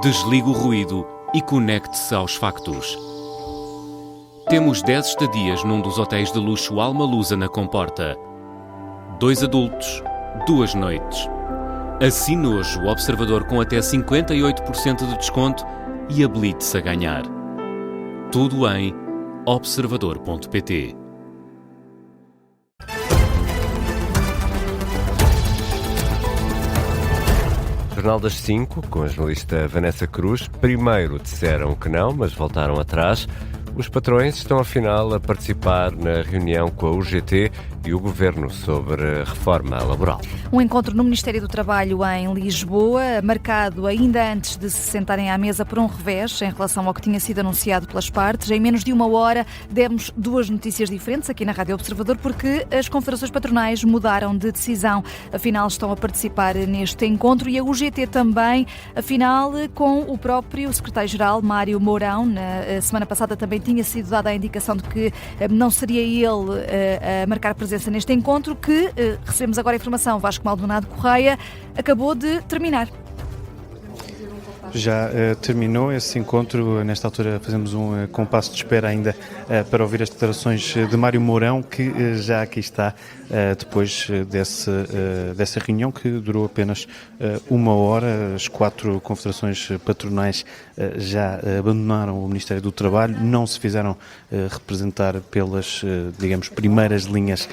Desligue o ruído e conecte-se aos factos. Temos 10 estadias num dos hotéis de luxo Alma Lusa na Comporta. 2 adultos, 2 noites. Assine hoje o Observador com até 58% de desconto e habilite-se a ganhar. Tudo em observador.pt. Jornal das 5, com a jornalista Vanessa Cruz. Primeiro disseram que não, mas voltaram atrás. Os patrões estão, afinal, a participar na reunião com a UGT e o Governo sobre a reforma laboral. Um encontro no Ministério do Trabalho em Lisboa, marcado ainda antes de se sentarem à mesa por um revés em relação ao que tinha sido anunciado pelas partes. Em menos de uma hora demos 2 notícias diferentes aqui na Rádio Observador, porque as confederações patronais mudaram de decisão. Afinal, estão a participar neste encontro e a UGT também, afinal, com o próprio secretário-geral, Mário Mourão. Na semana passada também tinha sido dada a indicação de que não seria ele a marcar presença neste encontro, que recebemos agora a informação, Vasco Maldonado Correia, acabou de terminar. Já terminou esse encontro. Nesta altura fazemos um compasso de espera ainda para ouvir as declarações de Mário Mourão, que já aqui está depois dessa reunião que durou apenas 1 hora. As 4 confederações patronais já abandonaram o Ministério do Trabalho, não se fizeram representar pelas, digamos, primeiras linhas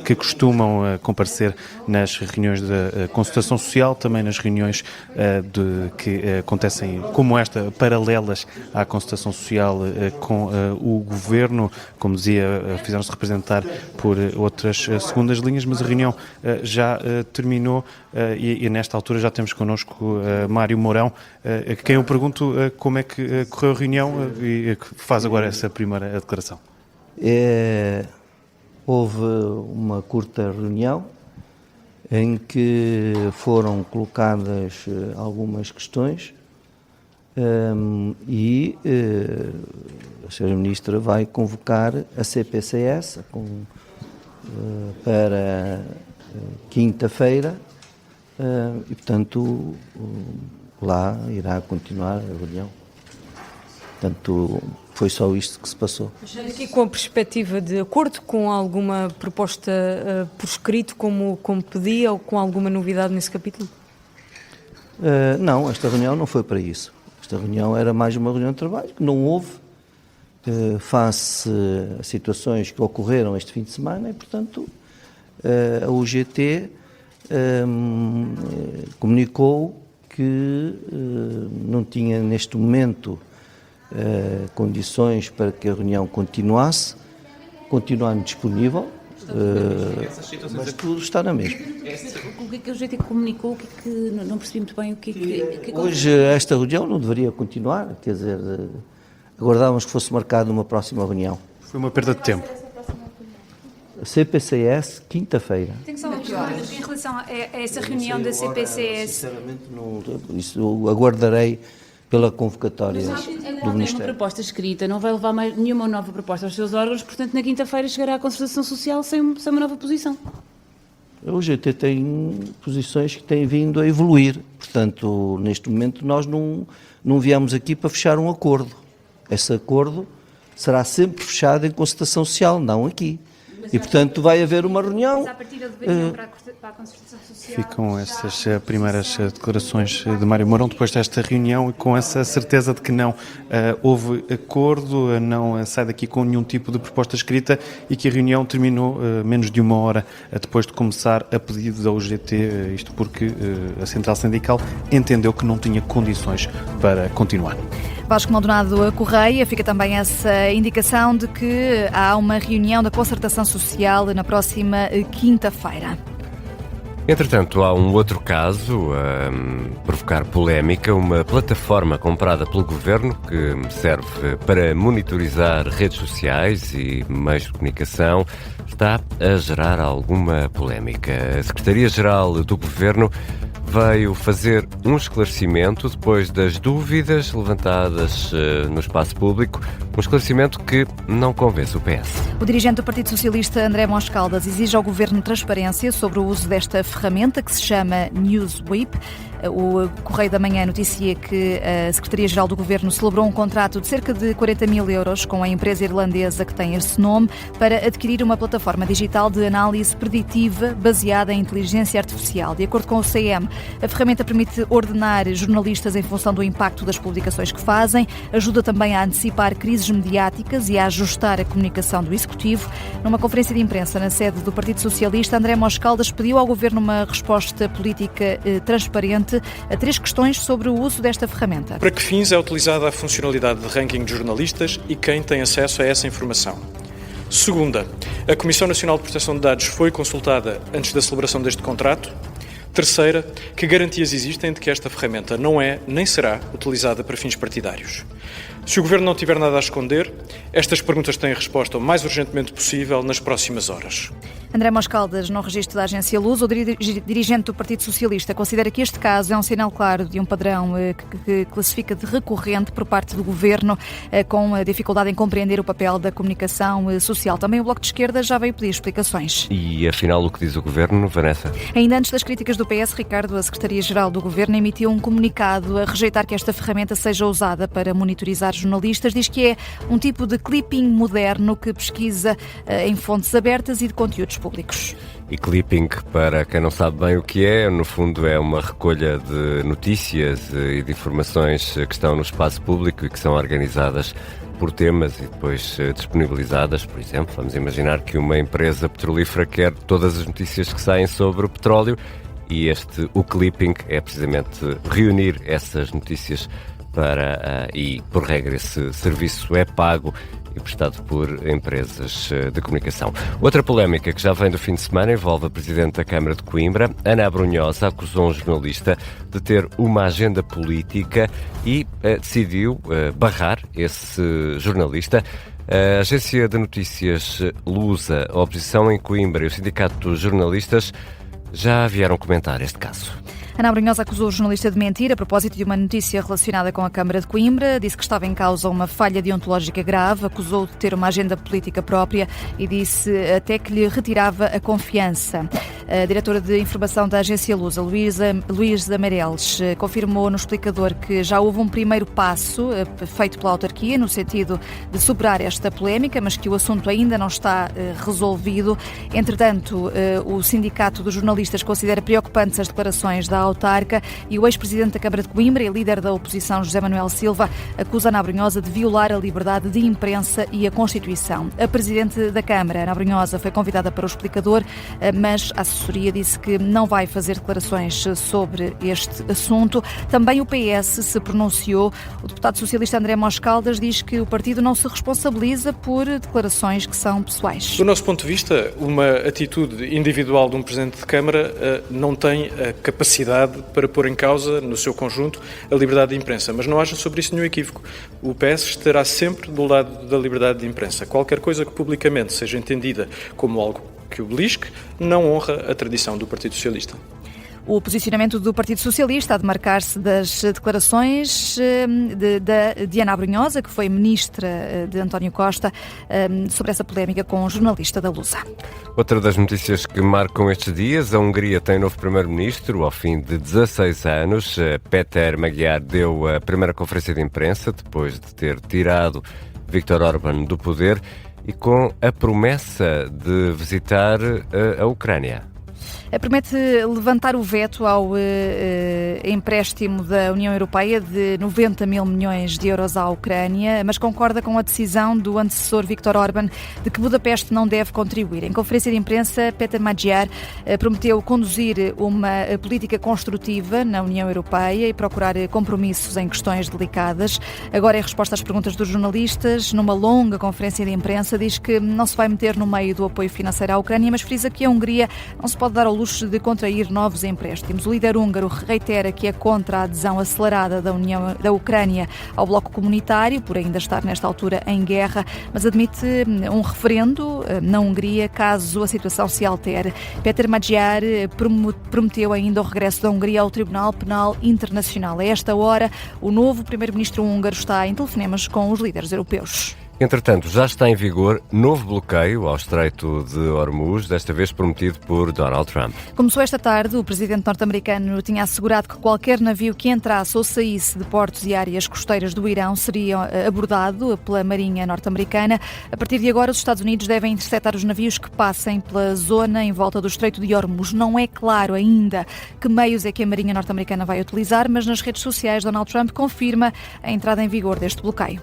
que costumam comparecer nas reuniões da consultação social, também nas reuniões que acontecem como esta, paralelas à consultação social com o Governo. Como dizia, fizeram-se representar por outras segundas linhas, mas a reunião já terminou e nesta altura já temos connosco Mário Mourão, a quem eu pergunto como é que correu a reunião e que faz agora essa primeira declaração. Houve uma curta reunião em que foram colocadas algumas questões e a Sra. Ministra vai convocar a CPCS para quinta-feira e, portanto, lá irá continuar a reunião. Portanto, foi só isto que se passou. Aqui com a perspectiva de acordo com alguma proposta por escrito, como pedia, ou com alguma novidade nesse capítulo? Não, esta reunião não foi para isso. Esta reunião era mais uma reunião de trabalho, que não houve face a situações que ocorreram este fim de semana e, portanto, a UGT comunicou que não tinha neste momento condições para que a reunião continuasse, continuando disponível, mas tudo está na mesma. O que é que a UGT comunicou? O que é que não percebi muito bem? Hoje esta reunião não deveria continuar, quer dizer, aguardávamos que fosse marcada uma próxima reunião. Foi uma perda de tempo. A CPCS, quinta-feira. Tenho só uma questão em relação a essa reunião da CPCS. Sinceramente, isso eu aguardarei pela convocatória do Ministério. Tem uma proposta escrita, não vai levar mais nenhuma nova proposta aos seus órgãos, portanto, na quinta-feira chegará à concertação social sem uma nova posição. A UGT tem posições que têm vindo a evoluir, portanto, neste momento nós não viemos aqui para fechar um acordo. Esse acordo será sempre fechado em concertação social, não aqui. E, portanto, vai haver uma reunião. Mas à partida deveriam para a concertação social. Ficam estas primeiras declarações de Mário Mourão depois desta reunião e com essa certeza de que não houve acordo, não sai daqui com nenhum tipo de proposta escrita e que a reunião terminou menos de 1 hora depois de começar a pedido da UGT, isto porque a Central Sindical entendeu que não tinha condições para continuar. Vasco Maldonado Correia, fica também essa indicação de que há uma reunião da concertação social na próxima quinta-feira. Entretanto, há um outro caso a provocar polémica. Uma plataforma comprada pelo Governo que serve para monitorizar redes sociais e meios de comunicação está a gerar alguma polémica. A Secretaria-Geral do Governo veio fazer um esclarecimento depois das dúvidas levantadas no espaço público, um esclarecimento que não convence o PS. O dirigente do Partido Socialista, André Mos Caldas, exige ao Governo transparência sobre o uso desta ferramenta que se chama NewsWhip. O Correio da Manhã noticia que a Secretaria-Geral do Governo celebrou um contrato de cerca de 40 mil euros com a empresa irlandesa que tem esse nome para adquirir uma plataforma digital de análise preditiva baseada em inteligência artificial. De acordo com o CM, a ferramenta permite ordenar jornalistas em função do impacto das publicações que fazem, ajuda também a antecipar crises mediáticas e a ajustar a comunicação do Executivo. Numa conferência de imprensa na sede do Partido Socialista, André Mos Caldas pediu ao Governo uma resposta política transparente a 3 questões sobre o uso desta ferramenta. Para que fins é utilizada a funcionalidade de ranking de jornalistas e quem tem acesso a essa informação? Segunda, a Comissão Nacional de Proteção de Dados foi consultada antes da celebração deste contrato? Terceira, que garantias existem de que esta ferramenta não é nem será utilizada para fins partidários? Se o Governo não tiver nada a esconder, estas perguntas têm resposta o mais urgentemente possível nas próximas horas. André Mos Caldas, no registro da agência Luz, o dirigente do Partido Socialista considera que este caso é um sinal claro de um padrão que classifica de recorrente por parte do Governo, com a dificuldade em compreender o papel da comunicação social. Também o Bloco de Esquerda já veio pedir explicações. E afinal, o que diz o Governo, Vanessa? Ainda antes das críticas do PS, Ricardo, a Secretaria-Geral do Governo emitiu um comunicado a rejeitar que esta ferramenta seja usada para monitorizar jornalistas. Diz que é um tipo de clipping moderno que pesquisa em fontes abertas e de conteúdos públicos. E clipping, para quem não sabe bem o que é, no fundo é uma recolha de notícias e de informações que estão no espaço público e que são organizadas por temas e depois disponibilizadas. Por exemplo, vamos imaginar que uma empresa petrolífera quer todas as notícias que saem sobre o petróleo e o clipping é precisamente reunir essas notícias e, por regra, esse serviço é pago e prestado por empresas de comunicação. Outra polémica que já vem do fim de semana envolve a Presidente da Câmara de Coimbra. Ana Abrunhosa acusou um jornalista de ter uma agenda política e decidiu barrar esse jornalista. A agência de notícias Lusa, a oposição em Coimbra e o Sindicato dos Jornalistas já vieram comentar este caso. Ana Abrunhosa acusou o jornalista de mentir a propósito de uma notícia relacionada com a Câmara de Coimbra, disse que estava em causa uma falha deontológica grave, acusou de ter uma agenda política própria e disse até que lhe retirava a confiança. A diretora de informação da agência Lusa, Luísa Meireles, confirmou no explicador que já houve um primeiro passo feito pela autarquia no sentido de superar esta polémica, mas que o assunto ainda não está resolvido. Entretanto, o Sindicato dos Jornalistas considera preocupantes as declarações da autarca e o ex-presidente da Câmara de Coimbra e líder da oposição, José Manuel Silva, acusa Ana Abrunhosa de violar a liberdade de imprensa e a Constituição. A presidente da Câmara, Ana Abrunhosa, foi convidada para o explicador, mas a assessoria disse que não vai fazer declarações sobre este assunto. Também o PS se pronunciou. O deputado socialista André Mos Caldas diz que o partido não se responsabiliza por declarações que são pessoais. Do nosso ponto de vista, uma atitude individual de um presidente de Câmara não tem a capacidade para pôr em causa, no seu conjunto, a liberdade de imprensa. Mas não haja sobre isso nenhum equívoco. O PS estará sempre do lado da liberdade de imprensa. Qualquer coisa que publicamente seja entendida como algo que o belisque, não honra a tradição do Partido Socialista. O posicionamento do Partido Socialista há de marcar-se das declarações de Ana Abrunhosa, que foi ministra de António Costa, sobre essa polémica com um jornalista da Lusa. Outra das notícias que marcam estes dias, a Hungria tem novo primeiro-ministro ao fim de 16 anos. Péter Magyar deu a primeira conferência de imprensa depois de ter tirado Viktor Orbán do poder e com a promessa de visitar a Ucrânia. Promete levantar o veto ao empréstimo da União Europeia de 90 mil milhões de euros à Ucrânia, mas concorda com a decisão do antecessor Viktor Orbán de que Budapeste não deve contribuir. Em conferência de imprensa, Péter Magyar prometeu conduzir uma política construtiva na União Europeia e procurar compromissos em questões delicadas. Agora, em resposta às perguntas dos jornalistas, numa longa conferência de imprensa, diz que não se vai meter no meio do apoio financeiro à Ucrânia, mas frisa que a Hungria não se pode dar ao luxo de contrair novos empréstimos. O líder húngaro reitera que é contra a adesão acelerada da Ucrânia ao bloco comunitário, por ainda estar nesta altura em guerra, mas admite um referendo na Hungria caso a situação se altere. Péter Magyar prometeu ainda o regresso da Hungria ao Tribunal Penal Internacional. A esta hora, o novo primeiro-ministro húngaro está em telefonemas com os líderes europeus. Entretanto, já está em vigor novo bloqueio ao Estreito de Hormuz, desta vez prometido por Donald Trump. Começou esta tarde. O presidente norte-americano tinha assegurado que qualquer navio que entrasse ou saísse de portos e áreas costeiras do Irão seria abordado pela Marinha norte-americana. A partir de agora, os Estados Unidos devem interceptar os navios que passem pela zona em volta do Estreito de Hormuz. Não é claro ainda que meios é que a Marinha norte-americana vai utilizar, mas nas redes sociais Donald Trump confirma a entrada em vigor deste bloqueio.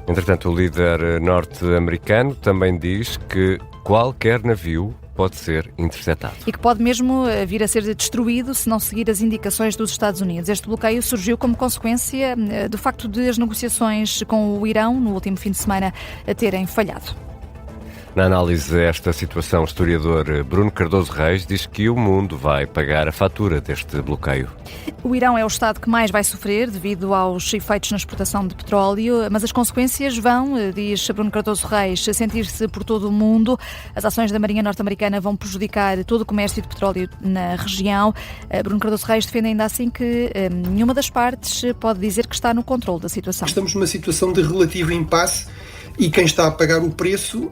Entretanto, o líder norte-americano também diz que qualquer navio pode ser interceptado. E que pode mesmo vir a ser destruído se não seguir as indicações dos Estados Unidos. Este bloqueio surgiu como consequência do facto de as negociações com o Irão no último fim de semana terem falhado. Na análise desta situação, o historiador Bruno Cardoso Reis diz que o mundo vai pagar a fatura deste bloqueio. O Irão é o Estado que mais vai sofrer devido aos efeitos na exportação de petróleo, mas as consequências vão, diz Bruno Cardoso Reis, sentir-se por todo o mundo. As ações da Marinha norte-americana vão prejudicar todo o comércio de petróleo na região. Bruno Cardoso Reis defende ainda assim que nenhuma das partes pode dizer que está no controle da situação. Estamos numa situação de relativo impasse. E quem está a pagar o preço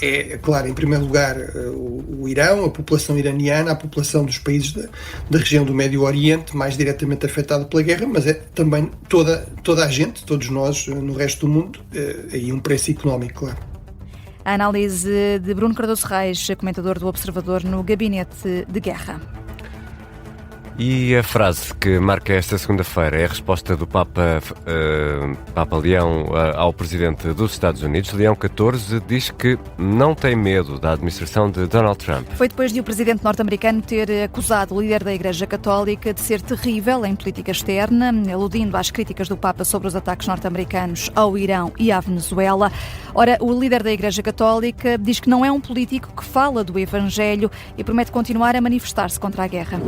é, claro, em primeiro lugar, o Irão, a população iraniana, a população dos países da região do Médio Oriente, mais diretamente afetada pela guerra, mas é também toda a gente, todos nós no resto do mundo, e um preço económico, claro. A análise de Bruno Cardoso Reis, comentador do Observador no Gabinete de Guerra. E a frase que marca esta segunda-feira é a resposta do Papa Leão ao Presidente dos Estados Unidos. Leão XIV diz que não tem medo da administração de Donald Trump. Foi depois de o Presidente norte-americano ter acusado o líder da Igreja Católica de ser terrível em política externa, aludindo às críticas do Papa sobre os ataques norte-americanos ao Irão e à Venezuela. Ora, o líder da Igreja Católica diz que não é um político que fala do Evangelho e promete continuar a manifestar-se contra a guerra.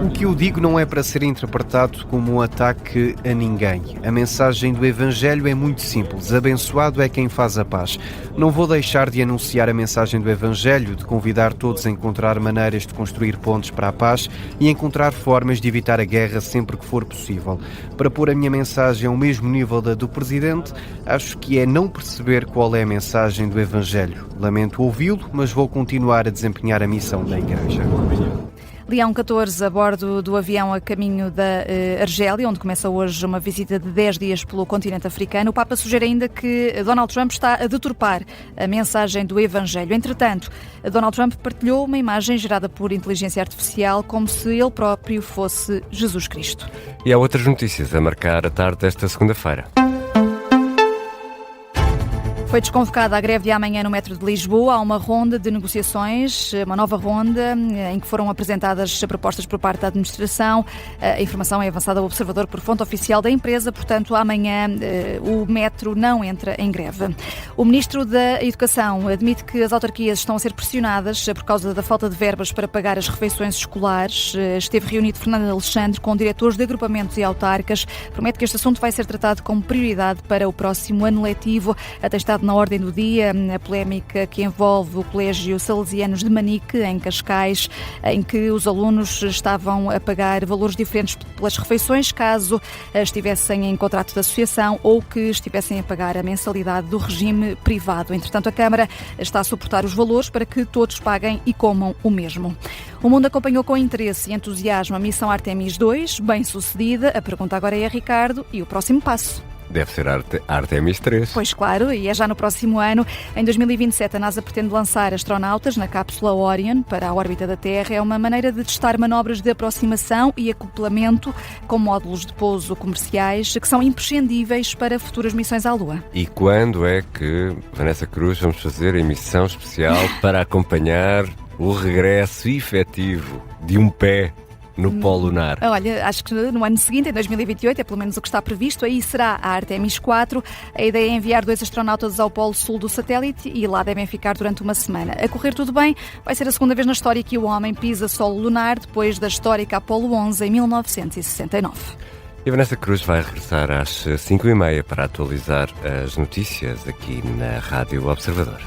O que eu digo não é para ser interpretado como um ataque a ninguém. A mensagem do Evangelho é muito simples. Abençoado é quem faz a paz. Não vou deixar de anunciar a mensagem do Evangelho, de convidar todos a encontrar maneiras de construir pontes para a paz e encontrar formas de evitar a guerra sempre que for possível. Para pôr a minha mensagem ao mesmo nível da do Presidente, acho que é não perceber qual é a mensagem do Evangelho. Lamento ouvi-lo, mas vou continuar a desempenhar a missão da Igreja. Leão XIV a bordo do avião a caminho da Argélia, onde começa hoje uma visita de 10 dias pelo continente africano. O Papa sugere ainda que Donald Trump está a deturpar a mensagem do Evangelho. Entretanto, Donald Trump partilhou uma imagem gerada por inteligência artificial como se ele próprio fosse Jesus Cristo. E há outras notícias a marcar a tarde desta segunda-feira. Foi desconvocada a greve de amanhã no metro de Lisboa. Há uma ronda de negociações, uma nova ronda, em que foram apresentadas propostas por parte da administração. A informação é avançada ao Observador por fonte oficial da empresa, portanto, amanhã o metro não entra em greve. O Ministro da Educação admite que as autarquias estão a ser pressionadas por causa da falta de verbas para pagar as refeições escolares. Esteve reunido Fernando Alexandre com diretores de agrupamentos e autarcas. Promete que este assunto vai ser tratado como prioridade para o próximo ano letivo. Até estado na ordem do dia a polémica que envolve o Colégio Salesianos de Manique, em Cascais, em que os alunos estavam a pagar valores diferentes pelas refeições, caso estivessem em contrato de associação ou que estivessem a pagar a mensalidade do regime privado. Entretanto, a Câmara está a suportar os valores para que todos paguem e comam o mesmo. O mundo acompanhou com interesse e entusiasmo a missão Artemis 2, bem sucedida. A pergunta agora é, Ricardo, e o próximo passo? Deve ser Artemis 3. Pois claro, e é já no próximo ano. Em 2027, a NASA pretende lançar astronautas na cápsula Orion para a órbita da Terra. É uma maneira de testar manobras de aproximação e acoplamento com módulos de pouso comerciais que são imprescindíveis para futuras missões à Lua. E quando é que, Vanessa Cruz, vamos fazer a emissão especial para acompanhar o regresso efetivo de um pé no Polo Lunar? Olha, acho que no ano seguinte, em 2028, é pelo menos o que está previsto, aí será a Artemis 4. A ideia é enviar 2 astronautas ao Polo Sul do satélite e lá devem ficar durante uma semana. A correr tudo bem, vai ser a segunda vez na história que o homem pisa solo lunar, depois da histórica Apollo 11 em 1969. E a Vanessa Cruz vai regressar às 5h30 para atualizar as notícias aqui na Rádio Observador.